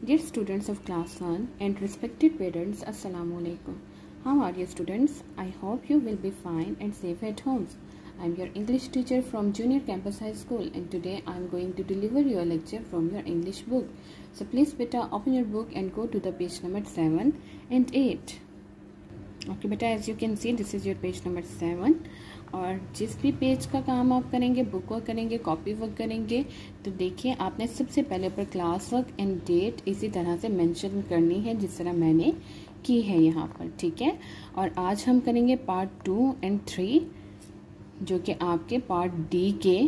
Dear students of class 1 and respected parents, Assalamu alaikum. How are you students? I hope you will be fine and safe at homes. I am your English teacher from Junior Campus High School and today I am going to deliver you a lecture from your English book. So please beta open your book and go to the page number 7 and 8. Okay beta, as you can see this is your page number 7. और जिस भी page का काम आप करेंगे, book work करेंगे, copy work करेंगे, तो देखिए आपने सबसे पहले ऊपर क्लास वर्क एंड डेट इसी तरह से मेंशन करनी है जिस तरह मैंने की है यहाँ पर, ठीक है। और आज हम करेंगे पार्ट 2 एंड 3 जो कि आपके पार्ट डी के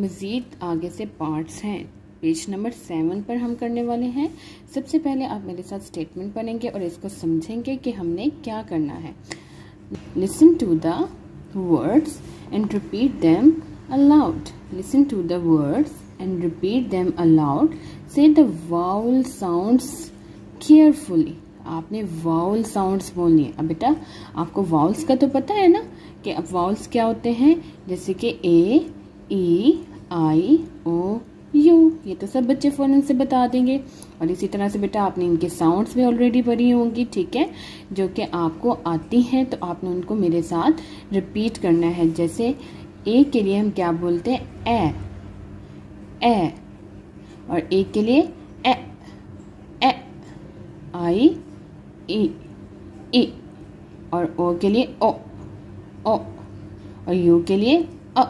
मज़ीद आगे से पार्ट्स हैं। पेज नंबर 7 पर हम करने वाले हैं। सबसे पहले आप मेरे साथ स्टेटमेंट पढ़ेंगे और इसको समझेंगे कि हमने क्या करना है। Listen to the words and repeat them aloud. Listen to the words and repeat them aloud. Say the vowel sounds carefully. आपने vowel sounds बोलनी है। अब बेटा आपको vowels का तो पता है ना कि अब vowels क्या होते हैं, जैसे कि A, E, I, O, U, ये तो सब बच्चे फौरन से बता देंगे। और इसी तरह से बेटा आपने इनके साउंड्स भी ऑलरेडी पढ़ी होंगी, ठीक है, जो कि आपको आती हैं, तो आपने उनको मेरे साथ रिपीट करना है। जैसे ए के लिए हम क्या बोलते हैं, ए, और ए के लिए ए, आई, ई, और ओ के लिए ओ, और यू के लिए अ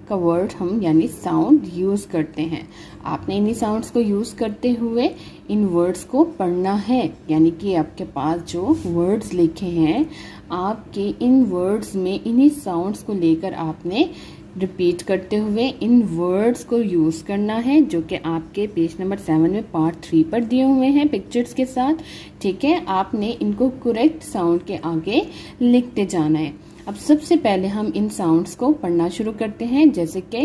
का वर्ड हम यानी साउंड यूज़ करते हैं। आपने इन्हीं साउंड्स को यूज़ करते हुए इन वर्ड्स को पढ़ना है, यानी कि आपके पास जो वर्ड्स लिखे हैं आपके इन वर्ड्स में इन्हीं साउंड्स को लेकर आपने रिपीट करते हुए इन वर्ड्स को यूज़ करना है, जो कि आपके पेज नंबर 7 में पार्ट 3 पर दिए हुए हैं पिक्चर्स के साथ, ठीक है। आपने इनको करेक्ट साउंड के आगे लिखते जाना है। अब सबसे पहले हम इन साउंड्स को पढ़ना शुरू करते हैं। जैसे कि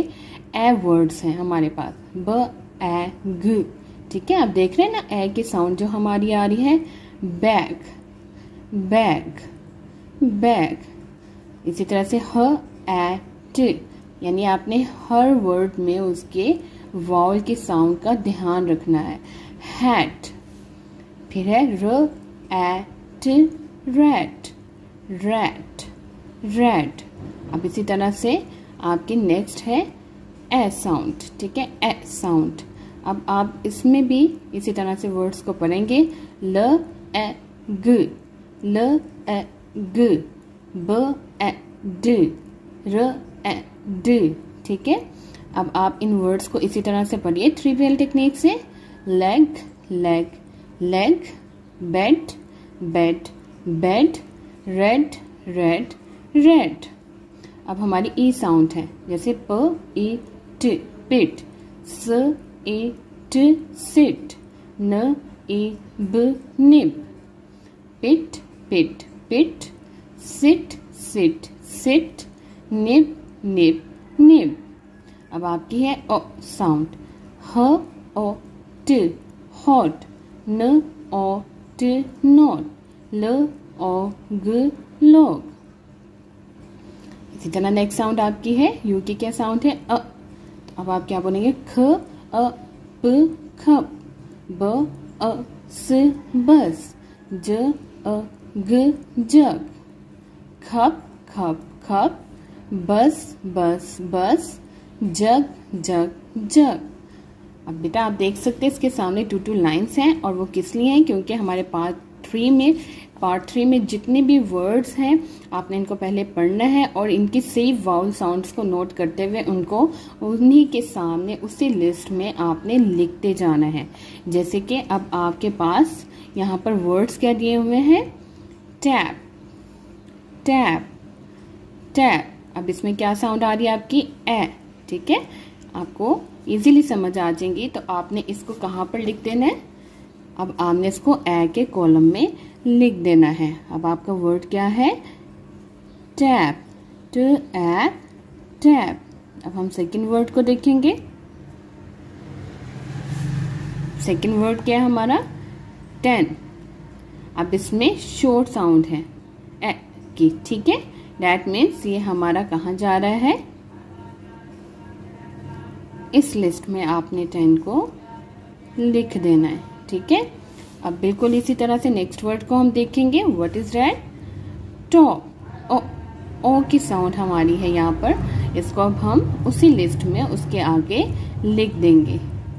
ए वर्ड्स हैं हमारे पास, ब, ए, ग, ठीक है। आप देख रहे हैं ना ए की साउंड जो हमारी आ रही है, बैग, बैग, बैग। इसी तरह से ह, ए, ट, यानी आपने हर वर्ड में उसके वॉवल की साउंड का ध्यान रखना है। हैट, फिर है र, ए, ट, रैट, रैट, रेड। अब इसी तरह से आपकी नेक्स्ट है ए साउंड, ठीक है, ए साउंड। अब आप इसमें भी इसी तरह से वर्ड्स को पढ़ेंगे, ल, ए, ग, ल, ए, ग, ब, ए, ड, र, ए, ड, ठीक है। अब आप इन वर्ड्स को इसी तरह से पढ़िए 3PL टेक्निक से। Leg, leg, leg, bed, bed, bed, red, red, red. अब हमारी ई साउंड है, जैसे प, ई, ट, पिट, स, ई, ट, सिट, न, ई, ब, nib, pit, pit, pit, sit, sit, sit, nib, nib, nib. अब आपकी है ओ साउंड, ह, ओ, ट, हॉट, न, ओ, ट, नॉट, ल, ओ, ग, लॉग। इसी तरह नेक्स्ट साउंड आपकी है यू की क्या साउंड है, अ। अब आप क्या बोलेंगे, ख, अ, प, खप, ब, अ, स, बस, ज, अ, ग, जग, खप, खप, खप, बस, बस, बस, जग, जग, जग। अब बेटा आप देख सकते हैं इसके सामने 2 लाइन्स हैं और वो किस लिए हैं, क्योंकि हमारे पार्ट 3 में जितने भी वर्ड्स हैं आपने इनको पहले पढ़ना है और इनकी सही वाउल साउंड्स को नोट करते हुए उनको उन्हीं के सामने उसी लिस्ट में आपने लिखते जाना है। जैसे कि अब आपके पास यहाँ पर वर्ड्स क्या दिए हुए हैं, टैप, टैप, टैप। अब इसमें क्या साउंड आ रही है आपकी, ए, ठीक है। आपको इजीली समझ आ जाएंगी, तो आपने इसको कहाँ पर लिख देना है, अब आपने इसको ए के कॉलम में लिख देना है। अब आपका वर्ड क्या है, टैप, ट, ए, टैप। अब हम सेकंड वर्ड को देखेंगे। सेकंड वर्ड क्या है हमारा, 10। अब इसमें शॉर्ट साउंड है ए की, ठीक है। दैट मीन्स ये हमारा कहाँ जा रहा है, इस लिस्ट में आपने 10 को लिख देना है, ठीक है। अब बिल्कुल इसी तरह से नेक्स्ट वर्ड को हम देखेंगे। What is that? टॉप। ओ की साउंड हमारी है यहाँ पर, इसको अब हम उसी लिस्ट में उसके आगे लिख देंगे।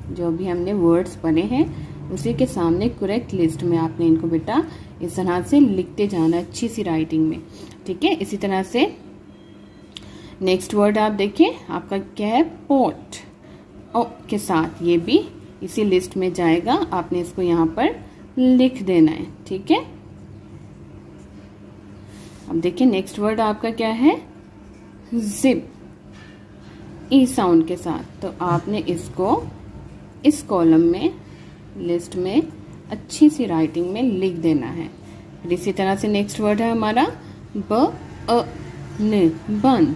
जो भी हमने वर्ड्स पढ़े हैं उसी के सामने करेक्ट लिस्ट में आपने इनको बेटा इस तरह से लिखते जाना अच्छी सी राइटिंग में, ठीक है। इसी तरह से नेक्स्ट वर्ड आप देखिए, आपका क्या है? पोट। ओ के साथ ये भी इसी लिस्ट में जाएगा, आपने इसको यहाँ पर लिख देना है, ठीक है। अब देखिए नेक्स्ट वर्ड आपका क्या है? जिप। ई साउंड के साथ, तो आपने इसको इस कॉलम में लिस्ट में अच्छी सी राइटिंग में लिख देना है। फिर इसी तरह से नेक्स्ट वर्ड है हमारा न, बन।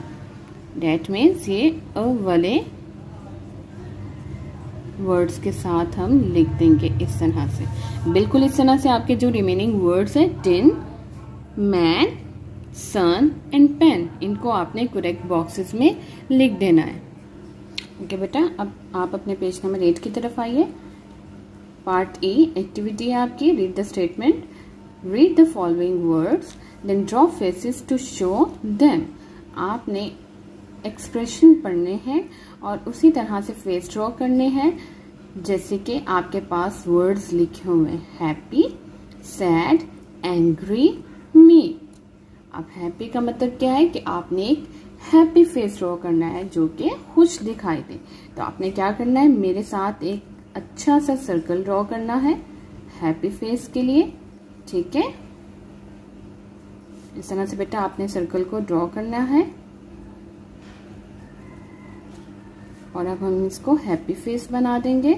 डेट मीन्स ये अ वाले वर्ड्स के साथ हम लिख देंगे इस तरह से। बिल्कुल इस तरह से आपके जो रिमेनिंग वर्ड्स है tin, man, sun and pen, इनको आपने करेक्ट बॉक्सेस में लिख देना है। ओके बेटा, अब आप अपने पेज नंबर 8 की तरफ आइए। पार्ट ए एक्टिविटी है आपकी, read the statement, read the following words, then draw faces to show them. आपने एक्सप्रेशन पढ़ने हैं और उसी तरह से फेस ड्रॉ करने हैं जैसे कि आपके पास वर्ड्स लिखे हुए हैं, हैप्पी, सैड, एंग्री, मी। अब हैप्पी का मतलब क्या है कि आपने एक हैप्पी फेस ड्रॉ करना है जो कि खुश दिखाई दे। तो आपने क्या करना है, मेरे साथ एक अच्छा सा सर्कल ड्रॉ करना है हैप्पी फेस के लिए, ठीक है। इस तरह से बेटा आपने सर्कल को ड्रॉ करना है और अब हम इसको हैप्पी फेस बना देंगे।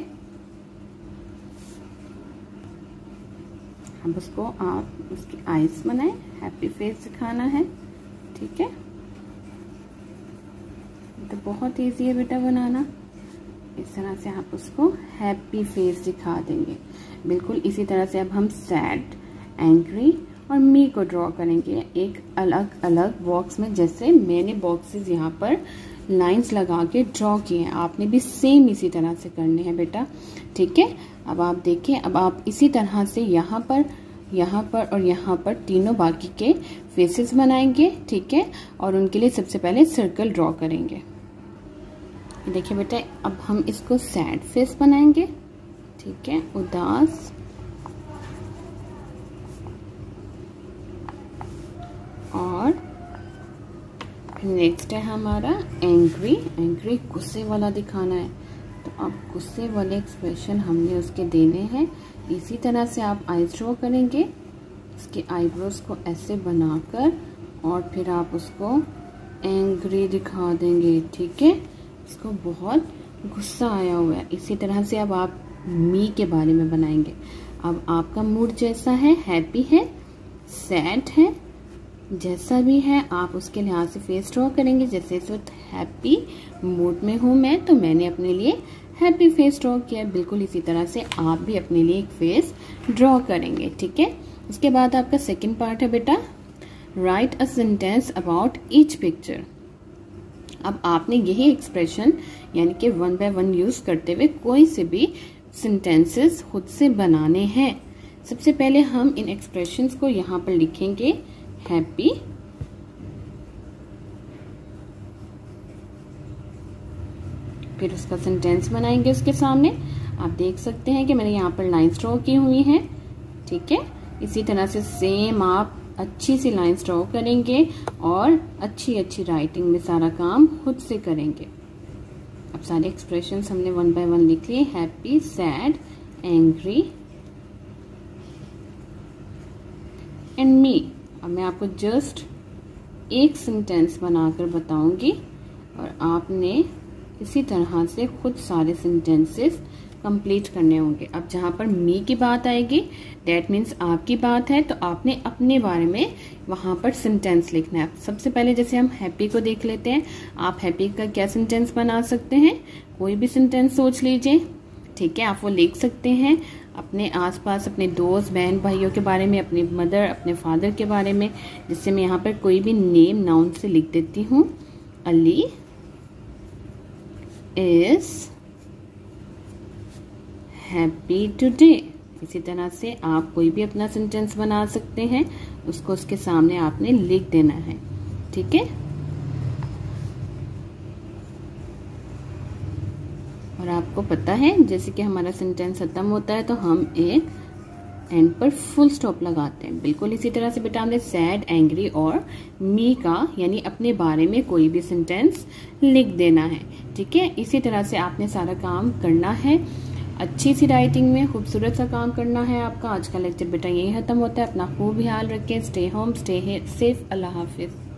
अब उसको आप उसकी आईज बनाए, हैप्पी फेस दिखाना है, ठीक है। तो बहुत इजी है बेटा बनाना। इस तरह से आप उसको हैप्पी फेस दिखा देंगे। बिल्कुल इसी तरह से अब हम सैड, एंग्री और मी को ड्रॉ करेंगे एक अलग अलग बॉक्स में, जैसे मैंने बॉक्सेस यहाँ पर लाइंस लगा के ड्रॉ किए हैं। आपने भी सेम इसी तरह से करने हैं बेटा, ठीक है। अब आप देखिए, अब आप इसी तरह से यहाँ पर और यहाँ पर तीनों बाकी के फेसेस बनाएंगे, ठीक है। और उनके लिए सबसे पहले सर्कल ड्रॉ करेंगे। देखिए बेटा, अब हम इसको सैड फेस बनाएंगे, ठीक है, उदास। और नेक्स्ट है हमारा एंग्री। एंग्री गुस्से वाला दिखाना है, तो अब गुस्से वाले एक्सप्रेशन हमने उसके देने हैं। इसी तरह से आप आईज ड्रॉ करेंगे, इसके आईब्रोज को ऐसे बनाकर, और फिर आप उसको एंग्री दिखा देंगे, ठीक है। इसको बहुत गुस्सा आया हुआ है। इसी तरह से अब आप मी के बारे में बनाएंगे। अब आपका मूड जैसा है, हैप्पी है, सैड है, जैसा भी है आप उसके लिहाज से फेस ड्रॉ करेंगे। जैसे इस वक्त हैप्पी मूड में हूँ मैं, तो मैंने अपने लिए हैप्पी फेस ड्रॉ किया। बिल्कुल इसी तरह से आप भी अपने लिए एक फेस ड्रॉ करेंगे, ठीक है। उसके बाद आपका सेकंड पार्ट है बेटा, right a sentence about each picture. अब आपने यही एक्सप्रेशन यानी कि 1 by 1 यूज करते हुए कोई से भी सेंटेंसेस खुद से बनाने हैं। सबसे पहले हम इन एक्सप्रेशंस को यहाँ पर लिखेंगे, हैप्पी, फिर उसका सेंटेंस बनाएंगे उसके सामने। आप देख सकते हैं कि मैंने यहाँ पर लाइन्स ड्रॉ की हुई हैं, ठीक है। इसी तरह से सेम आप अच्छी सी लाइन्स ड्रॉ करेंगे और अच्छी अच्छी राइटिंग में सारा काम खुद से करेंगे। अब सारे एक्सप्रेशंस हमने 1 by 1 लिख लिए, happy, sad, angry and me. अब मैं आपको जस्ट एक सेंटेंस बनाकर बताऊंगी और आपने इसी तरह से खुद सारे सेंटेंसेस कंप्लीट करने होंगे। अब जहाँ पर मी की बात आएगी, डेट मीन्स आपकी बात है, तो आपने अपने बारे में वहाँ पर सेंटेंस लिखना है। सबसे पहले जैसे हम हैप्पी को देख लेते हैं। आप हैप्पी का क्या सेंटेंस बना सकते हैं, कोई भी सेंटेंस सोच लीजिए, ठीक है। आप वो लिख सकते हैं अपने आसपास, अपने दोस्त, बहन, भाइयों के बारे में, अपनी मदर, अपने फादर के बारे में। जिससे मैं यहाँ पर कोई भी नेम नाउन से लिख देती हूँ, अली इज हैप्पी टुडे। इसी तरह से आप कोई भी अपना सेंटेंस बना सकते हैं, उसको उसके सामने आपने लिख देना है। ठीक है, और आपको पता है जैसे कि हमारा सेंटेंस खत्म होता है तो हम एक एंड पर फुल स्टॉप लगाते हैं। बिल्कुल इसी तरह से बेटा हमने सैड, एंग्री और मी का यानी अपने बारे में कोई भी सेंटेंस लिख देना है। ठीक है, इसी तरह से आपने सारा काम करना है। अच्छी सी राइटिंग में खूबसूरत सा काम करना है आपका। आज का लेक्चर बेटा यही खत्म होता है। अपना खूब ख्याल रखें। Stay home, stay safe. अल्लाह हाफिज।